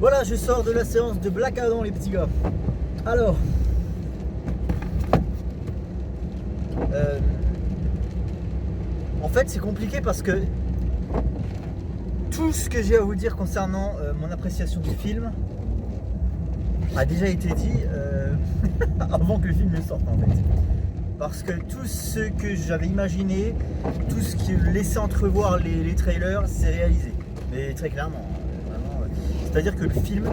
Voilà, je sors de la séance de Black Adam, les petits gars. Alors, en fait, c'est compliqué parce que tout ce que j'ai à vous dire concernant mon appréciation du film a déjà été dit avant que le film ne sorte, en fait. Parce que tout ce que j'avais imaginé, tout ce qui laissait entrevoir les trailers, c'est réalisé. Mais très clairement, vraiment. C'est-à-dire que le film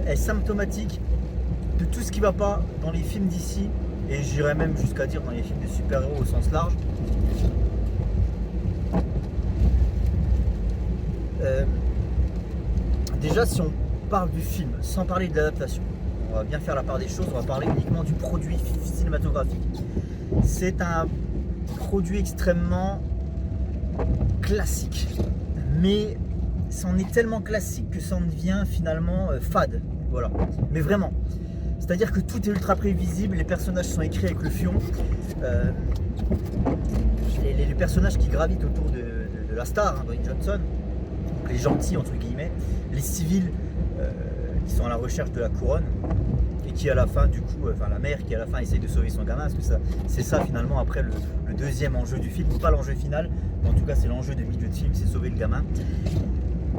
est symptomatique de tout ce qui ne va pas dans les films d'ici, et j'irais même jusqu'à dire dans les films de super-héros au sens large. Déjà, si on parle du film, sans parler de l'adaptation, on va bien faire la part des choses, on va parler uniquement du produit cinématographique. C'est un produit extrêmement classique, mais c'en est tellement classique que ça en devient finalement fade, voilà, mais vraiment. C'est-à-dire que tout est ultra prévisible, les personnages sont écrits avec le fion, les personnages qui gravitent autour de la star, hein, Dwayne Johnson, les gentils entre guillemets, les civils qui sont à la recherche de la couronne et qui à la fin du coup, enfin la mère qui à la fin essaye de sauver son gamin, parce que c'est ça finalement après le deuxième enjeu du film, pas l'enjeu final, mais en tout cas c'est l'enjeu de milieu de film, c'est sauver le gamin,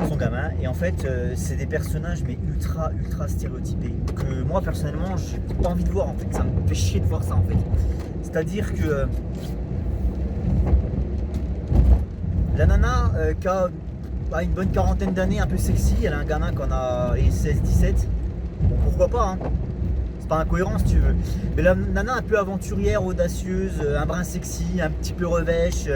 son gamin. Et en fait c'est des personnages mais ultra stéréotypés que moi personnellement j'ai pas envie de voir, en fait ça me fait chier de voir ça en fait. C'est à dire que la nana qui a une bonne quarantaine d'années, un peu sexy, elle a un gamin qu'on a 16-17, bon pourquoi pas, hein. C'est pas incohérent si tu veux, mais la nana un peu aventurière, audacieuse, un brin sexy, un petit peu revêche,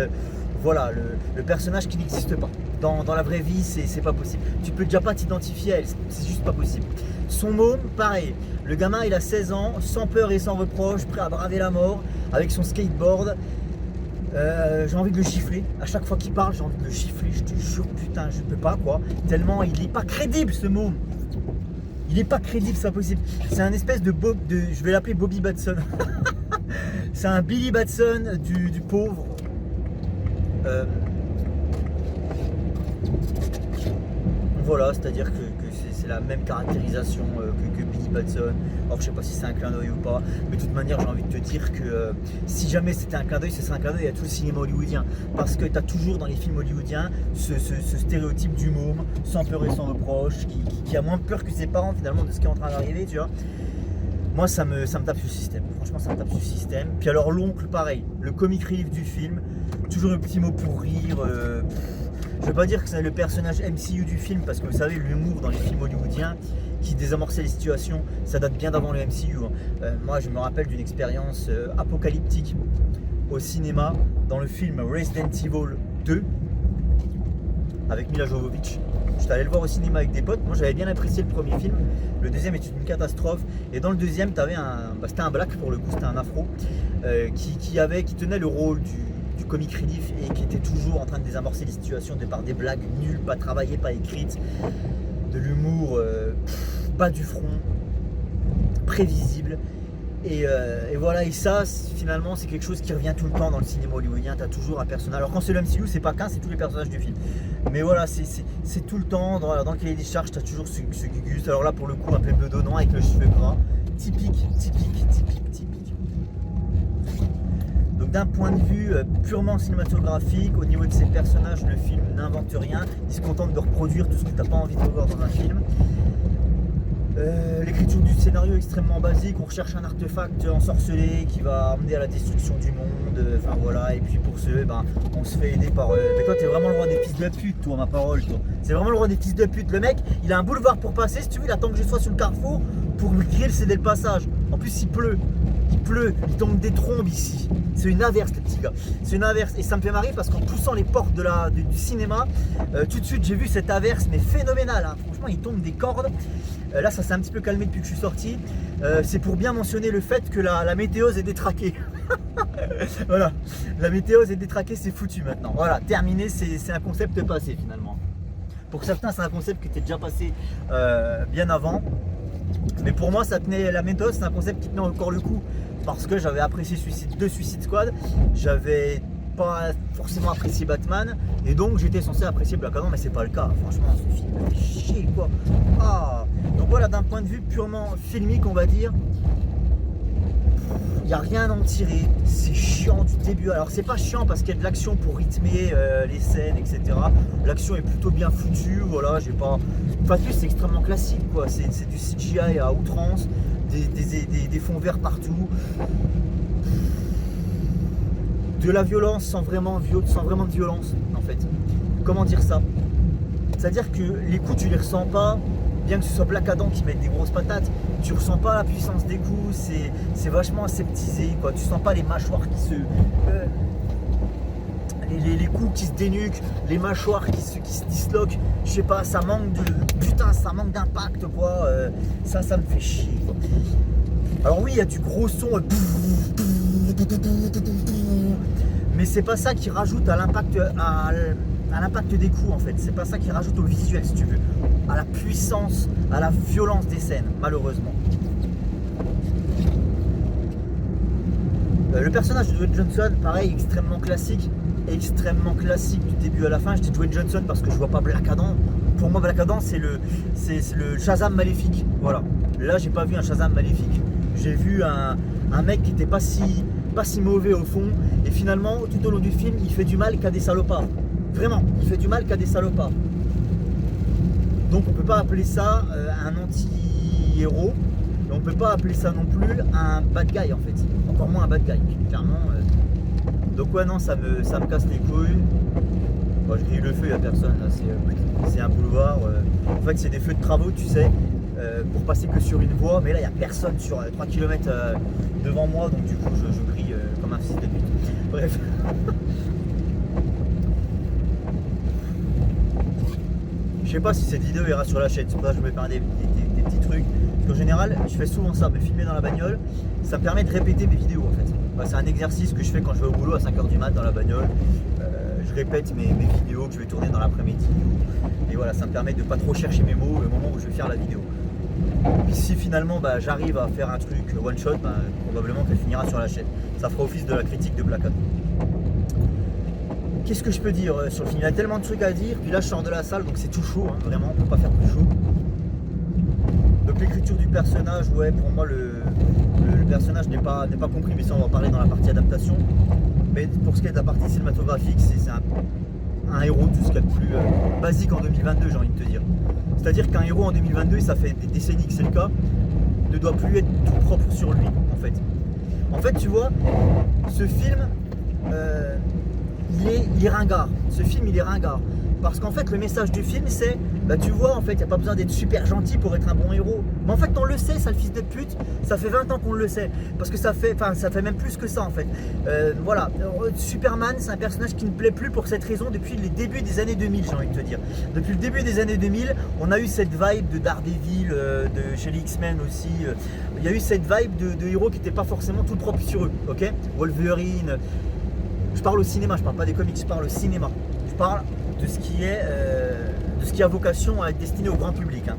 voilà, le personnage qui n'existe pas. Dans la vraie vie, c'est pas possible. Tu peux déjà pas t'identifier à elle, c'est juste pas possible. Son môme, pareil, le gamin il a 16 ans, sans peur et sans reproche, prêt à braver la mort, avec son skateboard. J'ai envie de le gifler, à chaque fois qu'il parle j'ai envie de le gifler, je te jure, putain je peux pas quoi, tellement il est pas crédible ce môme. Il est pas crédible, c'est pas possible. C'est un espèce de je vais l'appeler Bobby Batson. C'est un Billy Batson du pauvre. Voilà, c'est-à-dire que c'est la même caractérisation que Billy Batson. Alors je sais pas si c'est un clin d'œil ou pas, mais de toute manière j'ai envie de te dire que si jamais c'était un clin d'œil, ce serait un clin d'œil à tout le cinéma hollywoodien. Parce que tu as toujours dans les films hollywoodiens ce stéréotype du môme, sans peur et sans reproche, qui a moins peur que ses parents finalement de ce qui est en train d'arriver, tu vois. Moi ça me tape sur le système, franchement ça me tape sur le système. Puis alors l'oncle pareil, le comic relief du film, toujours un petit mot pour rire. Je ne veux pas dire que c'est le personnage MCU du film, parce que vous savez, l'humour dans les films hollywoodiens qui désamorçait les situations, ça date bien d'avant le MCU. Moi, je me rappelle d'une expérience apocalyptique au cinéma dans le film Resident Evil 2 avec Mila Jovovich. J'étais allé le voir au cinéma avec des potes. Moi, j'avais bien apprécié le premier film. Le deuxième était une catastrophe. Et dans le deuxième, c'était un black pour le coup, c'était un afro qui tenait le rôle du comic relief et qui était toujours en train de désamorcer les situations par des blagues nulles, pas travaillées, pas écrites, de l'humour bas du front, prévisible. Et voilà, et ça finalement c'est quelque chose qui revient tout le temps dans le cinéma hollywoodien. T'as toujours un personnage, alors quand c'est le MCU c'est pas qu'un, c'est tous les personnages du film, mais voilà, c'est tout le temps dans le cahier des charges, t'as toujours ce Gugus, alors là pour le coup un peu bedonnant avec le cheveu gras, typique. Donc d'un point de vue purement cinématographique, au niveau de ses personnages, le film n'invente rien, il se contente de reproduire tout ce que t'as pas envie de voir dans un film. L'écriture du scénario est extrêmement basique, on recherche un artefact ensorcelé qui va amener à la destruction du monde, enfin voilà, et puis pour ce, on se fait aider par... mais toi t'es vraiment le roi des fils de pute, toi, ma parole, toi. C'est vraiment le roi des fils de pute, le mec, il a un boulevard pour passer, si tu veux, il attend que je sois sur le carrefour pour lui griller, céder le passage. En plus il pleut, il tombe des trombes ici. C'est une averse les petits gars, c'est une averse, et ça me fait marrer parce qu'en poussant les portes du cinéma, tout de suite j'ai vu cette averse mais phénoménale, hein. Franchement il tombe des cordes. Là ça s'est un petit peu calmé depuis que je suis sorti, c'est pour bien mentionner le fait que la météose est détraquée. Voilà, la météose est détraquée, c'est foutu maintenant, voilà, terminé, c'est un concept passé finalement. Pour certains c'est un concept qui était déjà passé bien avant, mais pour moi ça tenait, la météose c'est un concept qui tenait encore le coup, parce que j'avais apprécié Suicide Squad, j'avais pas forcément apprécié Batman, et donc j'étais censé apprécier Black Adam, mais c'est pas le cas. Franchement, ce film me fait chier, quoi. Ah, donc voilà, d'un point de vue purement filmique, on va dire, il n'y a rien à en tirer, c'est chiant du début. Alors c'est pas chiant parce qu'il y a de l'action pour rythmer les scènes, etc. L'action est plutôt bien foutue, voilà, j'ai pas... Enfin, plus c'est extrêmement classique, quoi. C'est du CGI à outrance, des fonds verts partout. De la violence sans vraiment de violence, en fait. Comment dire ça? C'est-à-dire que les coups, tu les ressens pas, bien que ce soit Black Adam qui mette des grosses patates, tu ressens pas la puissance des coups, c'est vachement aseptisé, quoi. Tu sens pas les mâchoires qui se... les coups qui se dénuquent, les mâchoires qui se disloquent, je sais pas, ça manque de... Putain, ça manque d'impact, quoi. Ça me fait chier, quoi. Alors oui, il y a du gros son, mais c'est pas ça qui rajoute à l'impact des coups, en fait. C'est pas ça qui rajoute au visuel, si tu veux, à la puissance, à la violence des scènes, malheureusement. Le personnage de Dwayne Johnson, pareil, extrêmement classique du début à la fin. Je dis Dwayne Johnson parce que je vois pas Black Adam. Pour moi, Black Adam, c'est le Shazam maléfique. Voilà. Là, j'ai pas vu un Shazam maléfique. J'ai vu un mec qui était pas si mauvais au fond, et finalement tout au long du film il fait du mal qu'à des salopards. Vraiment, il fait du mal qu'à des salopards. Donc on peut pas appeler ça un anti-héros, et on peut pas appeler ça non plus un bad guy, en fait. Encore moins un bad guy, clairement. Donc ouais, non, ça me casse les couilles. Bon, je grille le feu, il n'y a personne là, c'est un boulevard. En fait c'est des feux de travaux, tu sais, pour passer que sur une voie, mais là il n'y a personne sur 3 km devant moi, donc du coup je grille comme un fils de pute. Bref. Je sais pas si cette vidéo ira sur la chaîne, c'est pour ça que je vais faire des petits trucs. Parce qu'en général, je fais souvent ça, me filmer dans la bagnole, ça me permet de répéter mes vidéos, en fait. C'est un exercice que je fais quand je vais au boulot à 5h du mat dans la bagnole. Je répète mes vidéos que je vais tourner dans l'après-midi. Et voilà, ça me permet de pas trop chercher mes mots le moment où je vais faire la vidéo. Et si finalement j'arrive à faire un truc one shot, probablement qu'elle finira sur la chaîne. Ça fera office de la critique de Black Adam. Qu'est-ce que je peux dire sur le film? Il y a tellement de trucs à dire. Puis là je sors de la salle, donc c'est tout chaud, hein, vraiment, on peut pas faire plus chaud. Donc l'écriture du personnage, ouais, pour moi le personnage n'est pas compris, mais ça on va en parler dans la partie adaptation. Mais pour ce qui est de la partie cinématographique, c'est un héros, tout ce qu'il y a de plus basique en 2022, j'ai envie de te dire. C'est-à-dire qu'un héros en 2022, ça fait des décennies que c'est le cas, ne doit plus être tout propre sur lui, en fait. En fait, tu vois, ce film, il est ringard. Ce film, il est ringard. Parce qu'en fait, le message du film, c'est, tu vois, en fait, il n'y a pas besoin d'être super gentil pour être un bon héros. Mais en fait, on le sait, ça, le fils de pute, ça fait 20 ans qu'on le sait. Parce que ça fait même plus que ça, en fait. Voilà, Superman, c'est un personnage qui ne plaît plus pour cette raison depuis les débuts des années 2000, j'ai envie de te dire. Depuis le début des années 2000, on a eu cette vibe de Daredevil, chez les X-Men aussi. Il y a eu cette vibe de héros qui n'étaient pas forcément tout propres sur eux, ok? Wolverine. Je parle au cinéma, je parle pas des comics, je parle au cinéma. Je parle de ce qui a vocation à être destiné au grand public, hein.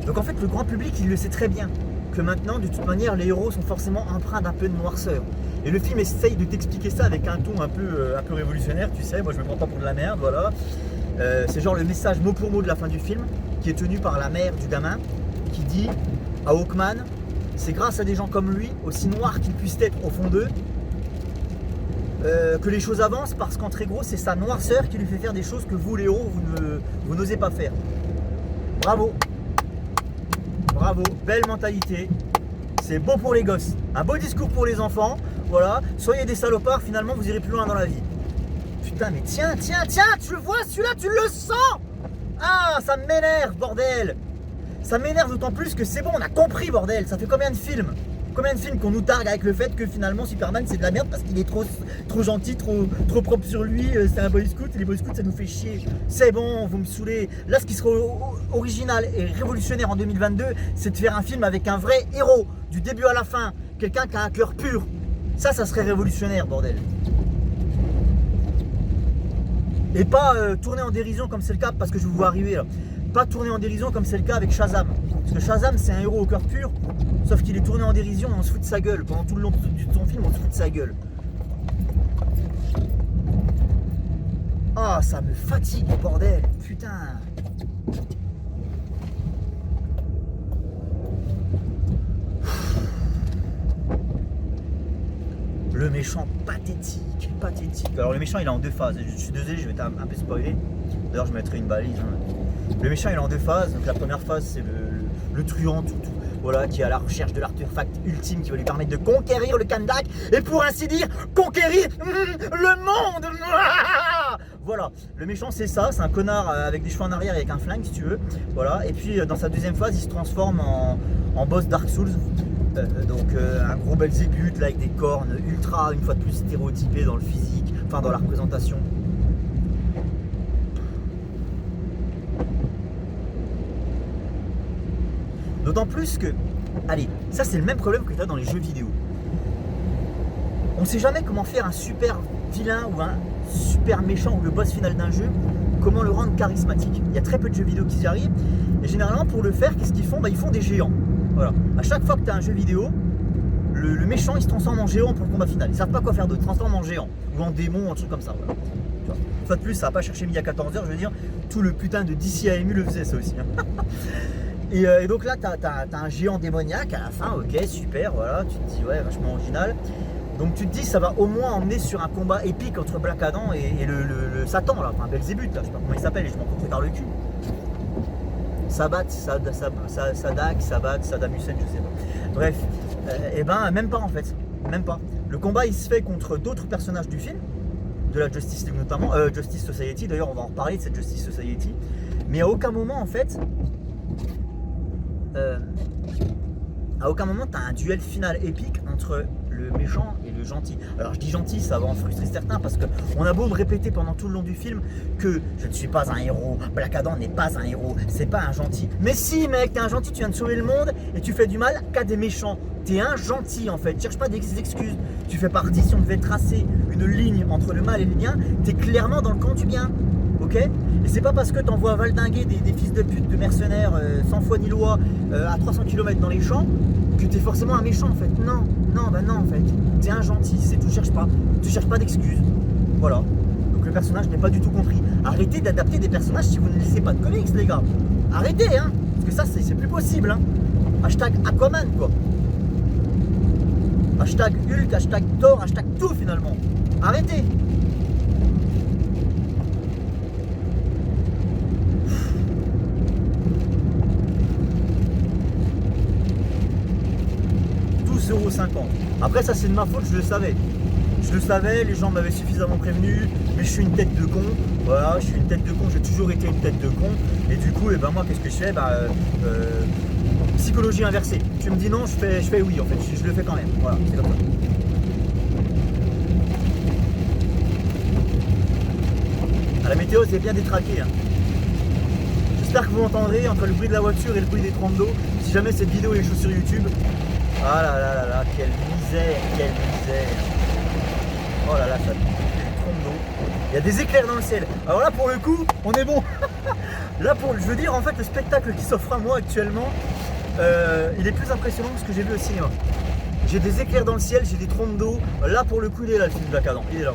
Donc en fait le grand public il le sait très bien que maintenant de toute manière les héros sont forcément empreints d'un peu de noirceur, et le film essaye de t'expliquer ça avec un ton un peu révolutionnaire, tu sais. Moi je me prends pas pour de la merde, voilà. C'est genre le message mot pour mot de la fin du film qui est tenu par la mère du gamin, qui dit à Hawkman: c'est grâce à des gens comme lui, aussi noirs qu'ils puissent être au fond d'eux, que les choses avancent, parce qu'en très gros c'est sa noirceur qui lui fait faire des choses que vous les héros vous n'osez pas faire. Bravo, bravo, belle mentalité, c'est beau pour les gosses, un beau discours pour les enfants, voilà. Soyez des salopards, finalement vous irez plus loin dans la vie. Putain mais tiens, tu le vois celui-là, tu le sens. Ah, ça m'énerve, bordel. Ça m'énerve d'autant plus que c'est bon, on a compris, bordel. Ça fait combien de films qu'on nous targue avec le fait que finalement Superman c'est de la merde parce qu'il est trop gentil, trop propre sur lui, c'est un boy scout, et les boy scouts ça nous fait chier. C'est bon, vous me saoulez. Là ce qui serait original et révolutionnaire en 2022, c'est de faire un film avec un vrai héros, du début à la fin, quelqu'un qui a un cœur pur. Ça serait révolutionnaire, bordel. Et pas tourner en dérision comme c'est le cas, parce que je vous vois arriver là. Pas tourner en dérision comme c'est le cas avec Shazam. Parce que Shazam c'est un héros au cœur pur, sauf qu'il est tourné en dérision et on se fout de sa gueule. Pendant tout le long de son film, on se fout de sa gueule. Ah, ça me fatigue, bordel. Putain. Le méchant pathétique, pathétique. Alors le méchant il est en deux phases. Je suis désolé, je vais être un peu spoilé. D'ailleurs je mettrai une balise. Hein. Le méchant il est en deux phases. Donc la première phase c'est le truand tout, voilà, qui est à la recherche de l'artefact ultime qui va lui permettre de conquérir le Kahndaq et pour ainsi dire conquérir le monde. Voilà, le méchant c'est ça, c'est un connard avec des cheveux en arrière et avec un flingue si tu veux. Voilà, et puis dans sa deuxième phase il se transforme en boss Dark Souls. Un gros Belzébuth là avec des cornes ultra une fois de plus stéréotypées dans le physique, enfin dans la représentation. D'autant plus que, allez, ça c'est le même problème que tu as dans les jeux vidéo. On ne sait jamais comment faire un super vilain ou un super méchant ou le boss final d'un jeu, comment le rendre charismatique. Il y a très peu de jeux vidéo qui y arrivent et généralement pour le faire, qu'est-ce qu'ils font? Ils font des géants. Voilà. À chaque fois que tu as un jeu vidéo, le méchant il se transforme en géant pour le combat final. Ils savent pas quoi faire d'autre, ils se transforment en géant ou en démon, un truc comme ça. Voilà. Une fois de plus, ça va pas chercher midi à 14h, je veux dire, tout le putain de DC AMU le faisait ça aussi. Hein. Et donc là, tu as un géant démoniaque à la fin, ok, super, voilà, tu te dis, ouais, vachement original. Donc tu te dis, ça va au moins emmener sur un combat épique entre Black Adam et le Satan, là, enfin Belzébuth, là, je sais pas comment il s'appelle, et je m'en contre par le cul. Sadat, Saddam Hussein, je sais pas. Bref, et ben même pas en fait, même pas. Le combat il se fait contre d'autres personnages du film, de la Justice League notamment, Justice Society, d'ailleurs on va en reparler de cette Justice Society, mais à aucun moment en fait, tu as un duel final épique entre le méchant et le gentil. Alors je dis gentil, ça va en frustrer certains parce qu'on a beau me répéter pendant tout le long du film que je ne suis pas un héros, Black Adam n'est pas un héros, c'est pas un gentil. Mais si mec, t'es un gentil, tu viens de sauver le monde et tu fais du mal qu'à des méchants. T'es un gentil en fait, cherche pas des excuses. Tu fais partie, si on devait tracer une ligne entre le mal et le bien, t'es clairement dans le camp du bien. Ok? Et c'est pas parce que t'envoies valdinguer des fils de pute, de mercenaires sans foi ni loi à 300 km dans les champs que t'es forcément un méchant en fait. Non, non, bah non en fait. T'es un gentil, c'est tout, cherche pas d'excuses. Voilà. Donc le personnage n'est pas du tout compris. Arrêtez d'adapter des personnages si vous ne laissez pas de comics les gars. Arrêtez hein. Parce que ça c'est plus possible hein. Hashtag Aquaman quoi. Hashtag Hulk, hashtag Thor, hashtag tout finalement. Arrêtez. €50. Après ça c'est de ma faute, je le savais. Je le savais, les gens m'avaient suffisamment prévenu, mais je suis une tête de con. Voilà, je suis une tête de con, j'ai toujours été une tête de con. Et du coup, et ben moi qu'est-ce que je fais? Psychologie inversée. Tu me dis non, je fais oui en fait, je le fais quand même. Voilà, c'est comme ça. À la météo c'est bien détraqué. Hein. J'espère que vous m'entendrez entre le bruit de la voiture et le bruit des trompes d'eau. Si jamais cette vidéo est chaude sur YouTube. Ah là là là là, quelle misère, quelle misère. Oh là là, ça pique des trompes d'eau. Il y a des éclairs dans le ciel. Alors là, pour le coup, on est bon. Là, je veux dire, en fait, le spectacle qui s'offre à moi actuellement, il est plus impressionnant que ce que j'ai vu au cinéma. J'ai des éclairs dans le ciel, j'ai des trompes d'eau. Là, pour le coup, il est là, le film de Black Adam. Il est là.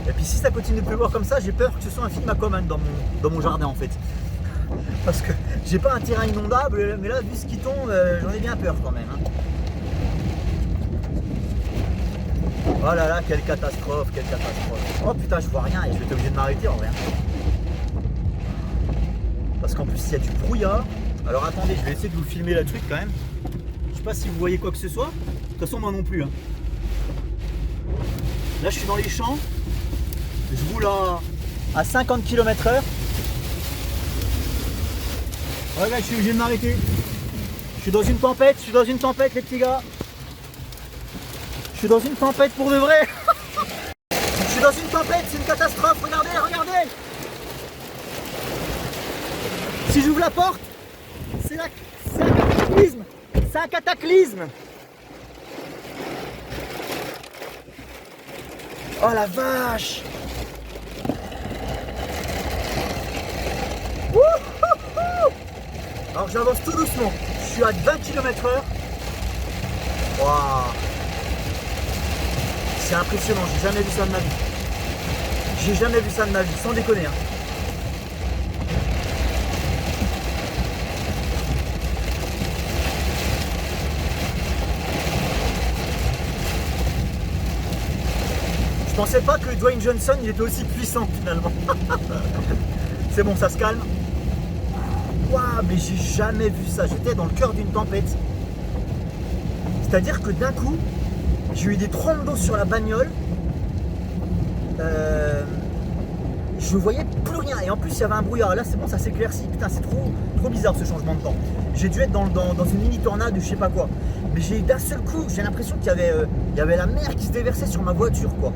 Et puis, si ça continue de pleuvoir comme ça, j'ai peur que ce soit un film Aquaman dans mon jardin, en fait. Parce que j'ai pas un terrain inondable, mais là, vu ce qui tombe, j'en ai bien peur quand même. Hein. Oh là là, quelle catastrophe, quelle catastrophe. Oh putain, je vois rien et je vais être obligé de m'arrêter en vrai. Parce qu'en plus, il y a du brouillard. Alors attendez, je vais essayer de vous filmer le truc quand même. Je sais pas si vous voyez quoi que ce soit. De toute façon, moi non plus. Hein. Là, je suis dans les champs. Je roule à 50 km/h. Ouais gars, je suis obligé de m'arrêter. Je suis dans une tempête, les petits gars. Je suis dans une tempête pour de vrai. Je suis dans une tempête, c'est une catastrophe, regardez, regardez. Si j'ouvre la porte, c'est un cataclysme. C'est un cataclysme. Oh la vache. Alors j'avance tout doucement, je suis à 20 km/h. Waouh. C'est impressionnant, j'ai jamais vu ça de ma vie. J'ai jamais vu ça de ma vie, sans déconner. Hein. Je pensais pas que Dwayne Johnson il était aussi puissant finalement. C'est bon, ça se calme. Waouh, mais j'ai jamais vu ça. J'étais dans le cœur d'une tempête. C'est-à-dire que d'un coup, j'ai eu des tremblements d'eau sur la bagnole. Je voyais plus rien. Et en plus, il y avait un brouillard. Là, c'est bon, ça s'éclaircit. Putain, c'est trop bizarre ce changement de temps. J'ai dû être dans une mini tornade ou je sais pas quoi. Mais d'un seul coup, j'ai l'impression qu'il y avait la mer qui se déversait sur ma voiture, quoi.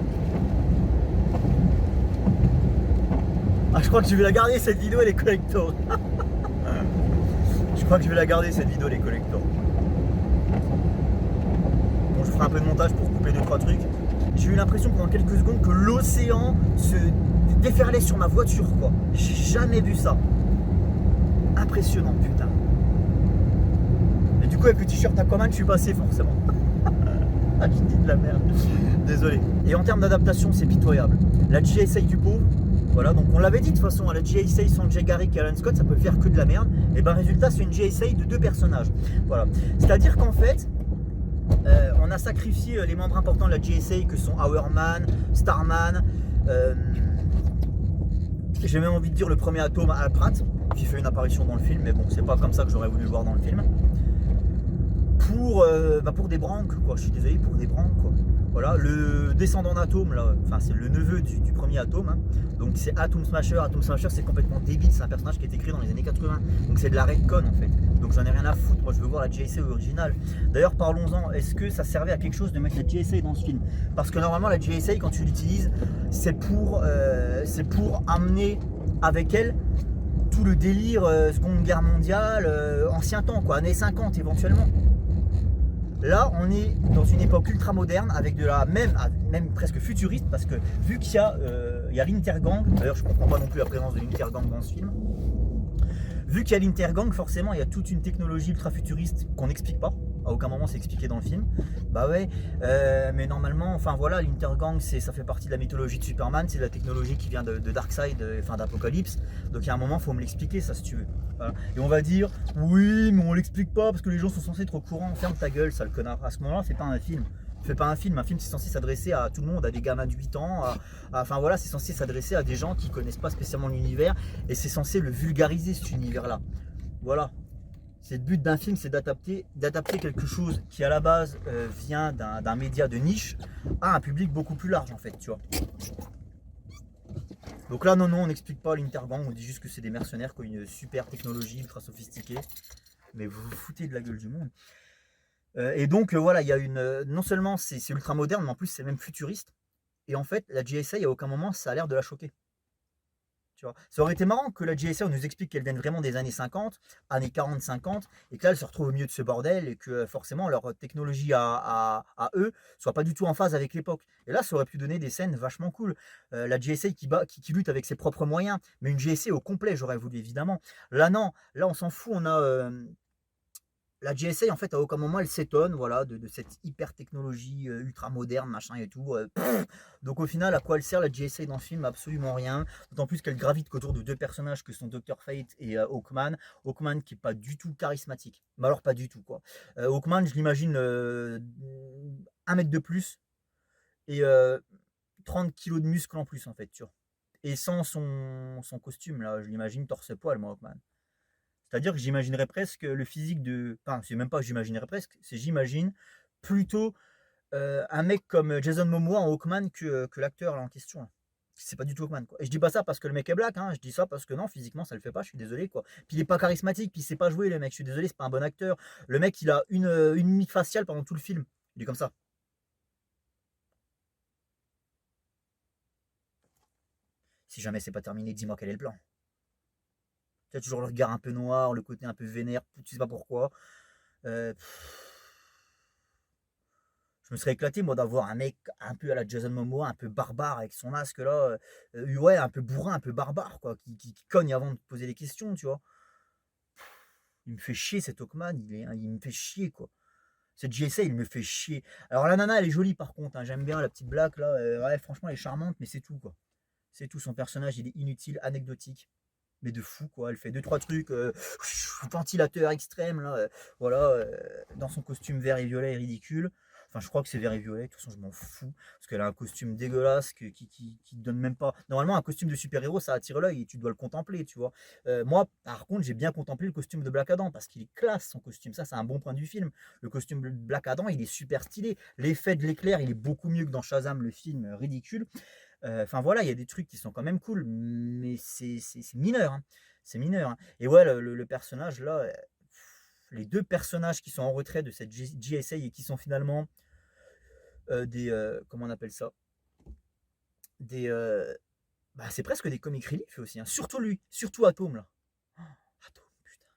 Ah, je crois que je vais la garder cette vidéo, elle est collector. Je crois que je vais la garder cette vidéo, elle est collector. Bon, je ferai un peu de montage pour couper 2-3 trucs. J'ai eu l'impression pendant quelques secondes que l'océan se déferlait sur ma voiture, quoi. J'ai jamais vu ça. Impressionnant, putain. Et du coup, avec le t-shirt Aquaman, je suis passé forcément. Ah, je dis de la merde. Désolé. Et en termes d'adaptation, c'est pitoyable. La GSA du pauvre. Voilà, donc on l'avait dit de toute façon, la GSA sans Jay Garrick et Alan Scott, ça peut faire que de la merde. Et ben résultat, c'est une GSA de 2 personnages. Voilà. C'est-à-dire qu'en fait, on a sacrifié les membres importants de la GSA que sont Hourman, Starman, j'ai même envie de dire le premier atome Al Pratt, qui fait une apparition dans le film, mais bon, c'est pas comme ça que j'aurais voulu le voir dans le film. Pour des branques, quoi. Je suis désolé, pour des branques, quoi. Voilà, le descendant d'Atome, là, enfin c'est le neveu du premier Atome, hein. Donc c'est Atom Smasher. Atom Smasher, c'est complètement débile, c'est un personnage qui est écrit dans les années 80, donc c'est de la retcon en fait. Donc j'en ai rien à foutre, moi je veux voir la JSA originale. D'ailleurs, parlons-en, est-ce que ça servait à quelque chose de mettre la JSA dans ce film? Parce que normalement la JSA, quand tu l'utilises, c'est pour amener avec elle tout le délire Seconde Guerre mondiale, ancien temps, quoi, années 50 éventuellement. Là, on est dans une époque ultra moderne avec de la même presque futuriste, parce que vu qu'il y a l'Intergang, d'ailleurs je comprends pas non plus la présence de l'Intergang dans ce film. Vu qu'il y a l'Intergang, forcément il y a toute une technologie ultra futuriste qu'on n'explique pas. À aucun moment c'est expliqué dans le film. Bah ouais, mais normalement, enfin voilà, l'Intergang ça fait partie de la mythologie de Superman, c'est de la technologie qui vient de Darkseid, enfin d'Apocalypse. Donc il y a un moment, faut me l'expliquer ça si tu veux. Voilà. Et on va dire, oui, mais on l'explique pas parce que les gens sont censés être au courant. Ferme ta gueule, sale connard. À ce moment-là, c'est pas un film. Fais pas un film c'est censé s'adresser à tout le monde, à des gamins de 8 ans, enfin voilà, c'est censé s'adresser à des gens qui connaissent pas spécialement l'univers et c'est censé le vulgariser cet univers-là. Voilà. C'est le but d'un film, c'est d'adapter quelque chose qui à la base vient d'un média de niche à un public beaucoup plus large en fait, tu vois. Donc là, non, on n'explique pas l'Intergang, on dit juste que c'est des mercenaires qui ont une super technologie ultra sophistiquée. Mais vous vous foutez de la gueule du monde. Et donc voilà, il y a non seulement c'est ultra moderne, mais en plus c'est même futuriste. Et en fait, la GSA, à aucun moment, ça a l'air de la choquer. Tu vois. Ça aurait été marrant que la GSA, on nous explique qu'elle vienne vraiment des années 50, années 40-50, et que là, elle se retrouve au milieu de ce bordel, et que forcément, leur technologie à eux soit pas du tout en phase avec l'époque. Et là, ça aurait pu donner des scènes vachement cool. La GSA qui lutte avec ses propres moyens, mais une GSA au complet, j'aurais voulu, évidemment. Là, non, là, on s'en fout, on a... la GSA, en fait, à aucun moment, elle s'étonne voilà, de cette hyper technologie ultra moderne, machin et tout. Donc, au final, à quoi elle sert la GSA dans le film? Absolument rien. D'autant plus qu'elle gravite autour de 2 personnages que sont Dr. Fate et Hawkman. Hawkman qui est pas du tout charismatique. Mais alors, pas du tout, quoi. Hawkman, je l'imagine 1 mètre de plus et 30 kilos de muscles en plus, en fait, tu vois. Et sans son costume, là, je l'imagine torse-poil, moi, Hawkman. C'est-à-dire que j'imaginerais presque le physique de... Enfin, c'est même pas que j'imaginerais presque, c'est j'imagine plutôt un mec comme Jason Momoa en Hawkman que l'acteur là en question. Là. C'est pas du tout Hawkman, quoi. Et je dis pas ça parce que le mec est black, hein. Je dis ça parce que non, physiquement ça le fait pas, je suis désolé, quoi. Puis il est pas charismatique, puis il sait pas jouer, le mec, je suis désolé, c'est pas un bon acteur. Le mec, il a une mimique faciale pendant tout le film. Il est comme ça. Si jamais c'est pas terminé, dis-moi quel est le plan. Tu as toujours le regard un peu noir, le côté un peu vénère, tu sais pas pourquoi. Euh, Je me serais éclaté, moi, d'avoir un mec un peu à la Jason Momoa, un peu barbare avec son masque là, ouais, un peu bourrin, un peu barbare, quoi, qui cogne avant de poser des questions, tu vois. Il me fait chier cet Hawkman, il me fait chier, quoi. Cette GSA, il me fait chier. Alors la nana, elle est jolie par contre, hein, j'aime bien la petite blague là, ouais, franchement, elle est charmante, mais c'est tout, quoi. C'est tout, son personnage, il est inutile, anecdotique. Mais de fou, quoi. Elle fait deux trois trucs, ventilateur extrême, là, voilà, dans son costume vert et violet est ridicule. Enfin, je crois que c'est vert et violet, de toute façon, je m'en fous. Parce qu'elle a un costume dégueulasse qui donne même pas. Normalement, un costume de super-héros, ça attire l'œil et tu dois le contempler, tu vois. Moi, par contre, j'ai bien contemplé le costume de Black Adam parce qu'il est classe, son costume. Ça, c'est un bon point du film. Le costume de Black Adam, il est super stylé. L'effet de l'éclair, il est beaucoup mieux que dans Shazam, le film ridicule. Enfin voilà, il y a des trucs qui sont quand même cool, mais c'est mineur, hein. C'est mineur, hein. Et ouais, le personnage là, les deux personnages qui sont en retrait de cette GSA et qui sont finalement des. Comment on appelle ça? Des. Bah, c'est presque des comic relief aussi, hein. Surtout lui, surtout Atom là. Oh, Atom, putain.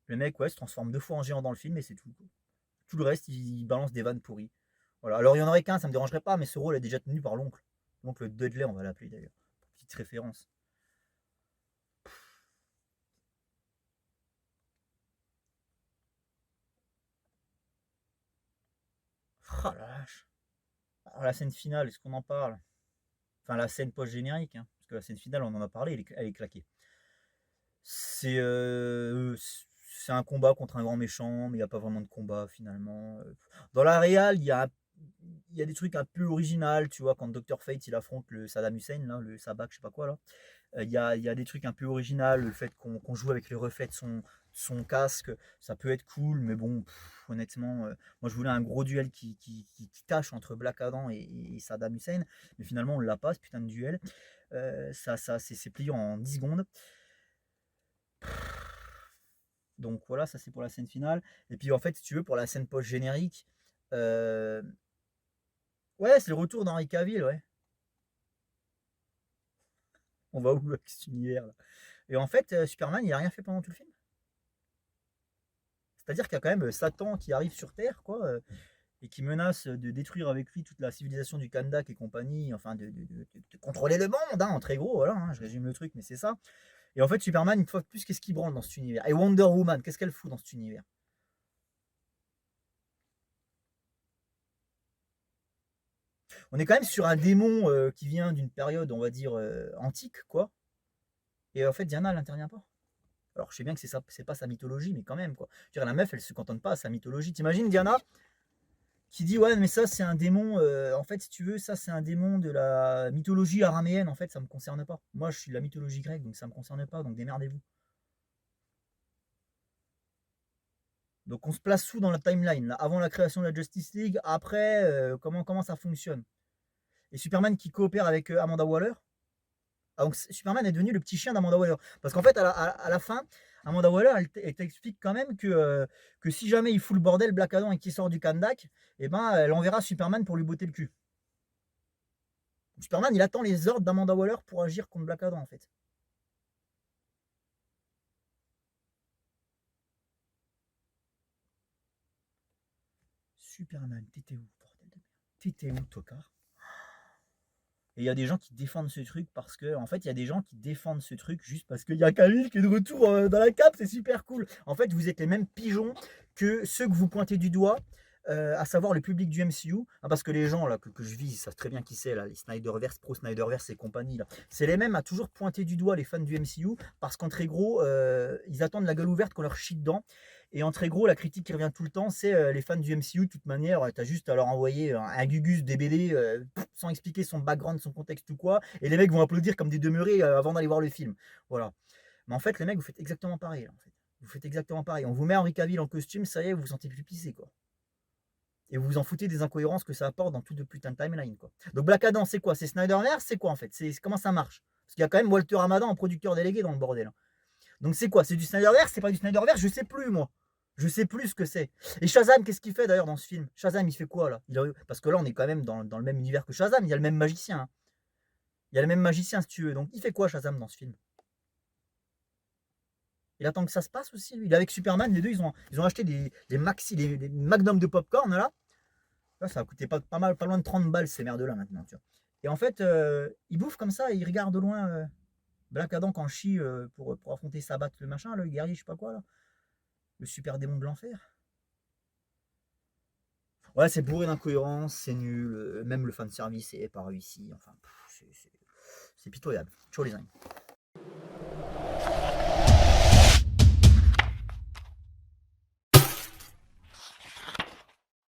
Le mec, ouais, se transforme deux fois en géant dans le film et c'est tout, quoi. Tout le reste, il balance des vannes pourries. Voilà. Alors il y en aurait qu'un, ça me dérangerait pas, mais ce rôle est déjà tenu par l'oncle. L'oncle Dudley, on va l'appeler d'ailleurs. Petite référence. Oh la vache. Alors, la scène finale, est-ce qu'on en parle? Enfin, la scène post-générique, hein, parce que la scène finale, on en a parlé, elle est claquée. C'est c'est un combat contre un grand méchant, mais il n'y a pas vraiment de combat finalement. Dans la réal, il y a des trucs un peu originaux, tu vois, quand Dr. Fate il affronte le Saddam Hussein, là, le Sabak, je sais pas quoi, là. Il y a des trucs un peu originaux, le fait qu'on joue avec les reflets de son casque, ça peut être cool, mais bon, honnêtement, moi je voulais un gros duel qui tâche entre Black Adam et Saddam Hussein, mais finalement on l'a pas, ce putain de duel. Ça c'est plié en 10 secondes. Donc voilà, ça c'est pour la scène finale. Et puis en fait, si tu veux, pour la scène post-générique, euh, ouais, c'est le retour d'Henri Cavill, ouais. On va où avec cet univers là? Et en fait, Superman, il a rien fait pendant tout le film. C'est-à-dire qu'il y a quand même Satan qui arrive sur Terre, quoi, et qui menace de détruire avec lui toute la civilisation du Kandak et compagnie, enfin de contrôler le monde, hein, en très gros, voilà, hein, je résume le truc, mais c'est ça. Et en fait, Superman, une fois de plus, qu'est-ce qu'il branle dans cet univers? Et Wonder Woman, qu'est-ce qu'elle fout dans cet univers? On est quand même sur un démon qui vient d'une période, on va dire, antique, quoi. Et en fait, Diana, elle n'intervient pas. Alors, je sais bien que c'est pas sa mythologie, mais quand même, quoi. Je veux dire, la meuf, elle se contente pas à sa mythologie. T'imagines Diana qui dit, ouais, mais ça, c'est un démon, en fait, si tu veux, ça, c'est un démon de la mythologie araméenne. En fait, ça me concerne pas. Moi, je suis de la mythologie grecque, donc ça me concerne pas, donc démerdez-vous. Donc, on se place sous dans la timeline, là, avant la création de la Justice League, après, comment ça fonctionne. Et Superman qui coopère avec Amanda Waller. Ah, donc Superman est devenu le petit chien d'Amanda Waller. Parce qu'en fait, à la fin, Amanda Waller, elle t'explique quand même que si jamais il fout le bordel Black Adam et qu'il sort du Kandak, eh ben, elle enverra Superman pour lui botter le cul. Superman, il attend les ordres d'Amanda Waller pour agir contre Black Adam, en fait. Superman, t'étais où, bordel de merde? T'étais où, tocard? Et il y a des gens qui défendent ce truc parce que, en fait, il y a des gens qui défendent ce truc juste parce qu'il y a Khalil qui est de retour dans la cape, c'est super cool. En fait, vous êtes les mêmes pigeons que ceux que vous pointez du doigt, à savoir le public du MCU. Ah, parce que les gens là que je vise, ils savent très bien qui c'est, là, les Snyderverse, Pro Snyderverse et compagnie. Là. C'est les mêmes à toujours pointer du doigt les fans du MCU parce qu'en très gros, ils attendent la gueule ouverte qu'on leur chie dedans. Et en très gros, la critique qui revient tout le temps, c'est les fans du MCU, de toute manière, tu as juste à leur envoyer un Gugus des BD sans expliquer son background, son contexte ou quoi, et les mecs vont applaudir comme des demeurés avant d'aller voir le film. Voilà. Mais en fait, les mecs, vous faites exactement pareil. En fait. Vous faites exactement pareil. On vous met Henri Cavill en costume, ça y est, vous vous sentez plus pissé, quoi. Et vous vous en foutez des incohérences que ça apporte dans tout de putain de timeline, quoi. Donc Black Adam, c'est quoi? C'est Snyderverse? C'est quoi en fait? Comment ça marche? Parce qu'il y a quand même Walter Hamadan en producteur délégué dans le bordel. Donc c'est quoi? C'est du Snyderverse? C'est pas du Snyderverse? Je sais plus, moi. Je sais plus ce que c'est. Et Shazam, qu'est-ce qu'il fait d'ailleurs dans ce film? Shazam, il fait quoi là? Parce que là, on est quand même dans le même univers que Shazam. Il y a le même magicien, hein. Il y a le même magicien, si tu veux. Donc, il fait quoi Shazam dans ce film? Il attend que ça se passe aussi, lui. Il est avec Superman. Les deux, ils ont acheté des maxi, des magnums de popcorn là. Là, ça a coûté pas mal, pas loin de 30 balles ces merdes-là maintenant. Tu vois. Et en fait, il bouffe comme ça et il regarde de loin Black Adam quand chie pour affronter Sabat, le machin, le guerrier, je sais pas quoi là. Le super démon de l'enfer. Ouais, c'est bourré d'incohérences, c'est nul, même le fanservice est pas réussi, enfin, c'est pitoyable. Ciao les amis.